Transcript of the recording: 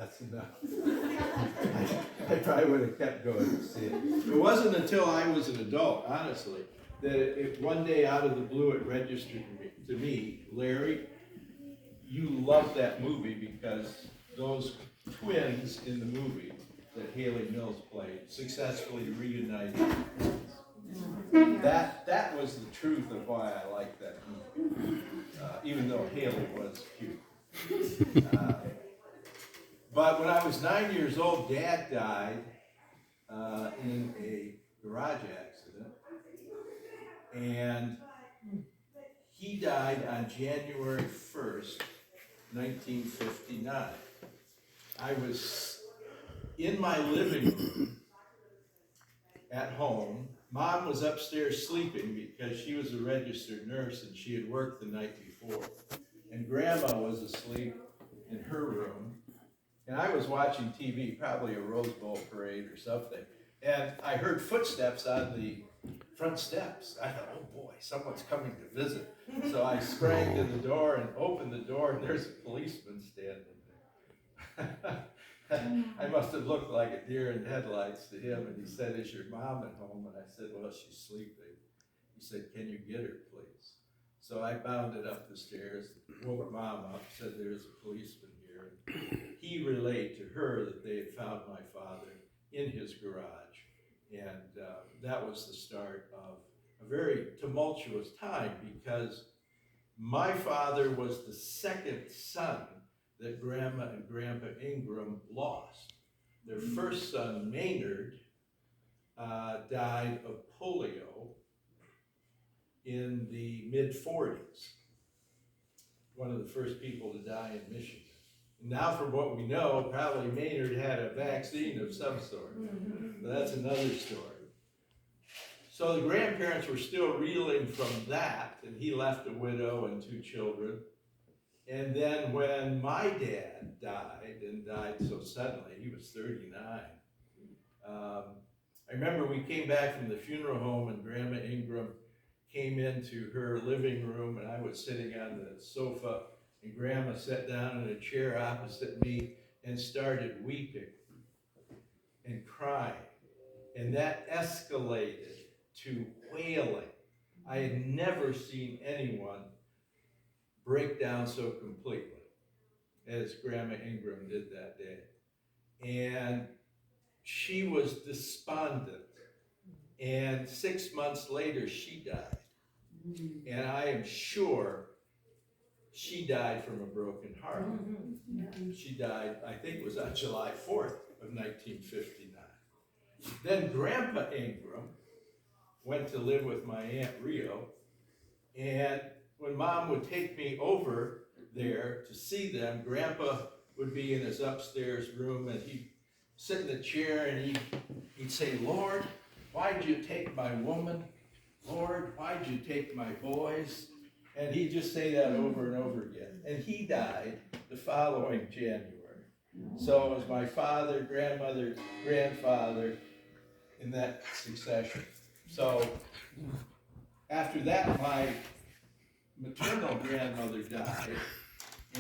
that's enough. I probably would have kept going to see it. It wasn't until I was an adult, honestly, that it one day out of the blue it registered to me, Larry, you love that movie because those twins in the movie that Haley Mills played successfully reunited. That was the truth of why I liked that movie, even though Haley was cute. But when I was 9 years old, Dad died in a garage accident, and he died on January 1st, 1959. I was in my living room at home. Mom was upstairs sleeping because she was a registered nurse and she had worked the night before. And Grandma was asleep in her room. And I was watching TV, probably a Rose Bowl parade or something. And I heard footsteps on the front steps. I thought, oh boy, someone's coming to visit. So I sprang to the door and opened the door, and there's a policeman standing there. I must have looked like a deer in headlights to him, and he said, is your mom at home? And I said, well, she's sleeping. He said, can you get her, please? So I bounded up the stairs, woke Mom up, said, there's a policeman here. He relayed to her that they had found my father in his garage, and that was the start of a very tumultuous time, because my father was the second son that Grandma and Grandpa Ingram lost. Their first son, Maynard, died of polio in the mid-40s. One of the first people to die in Michigan. Now, from what we know, probably Maynard had a vaccine of some sort. But that's another story. So the grandparents were still reeling from that, and he left a widow and 2 children. And then when my dad died, and died so suddenly, he was 39. I remember we came back from the funeral home, and Grandma Ingram came into her living room, and I was sitting on the sofa, and Grandma sat down in a chair opposite me and started weeping and crying. And that escalated to wailing. I had never seen anyone break down so completely as Grandma Ingram did that day. And she was despondent. And 6 months later, she died. And I am sure she died from a broken heart. She died, I think it was on July 4th of 1959. Then Grandpa Ingram went to live with my Aunt Rio, and when Mom would take me over there to see them, Grandpa would be in his upstairs room, and he'd sit in the chair and he'd say, Lord, why'd you take my woman? Lord, why'd you take my boys? And he'd just say that over and over again. And he died the following January. So it was my father, grandmother, grandfather in that succession. So after that, my maternal grandmother died.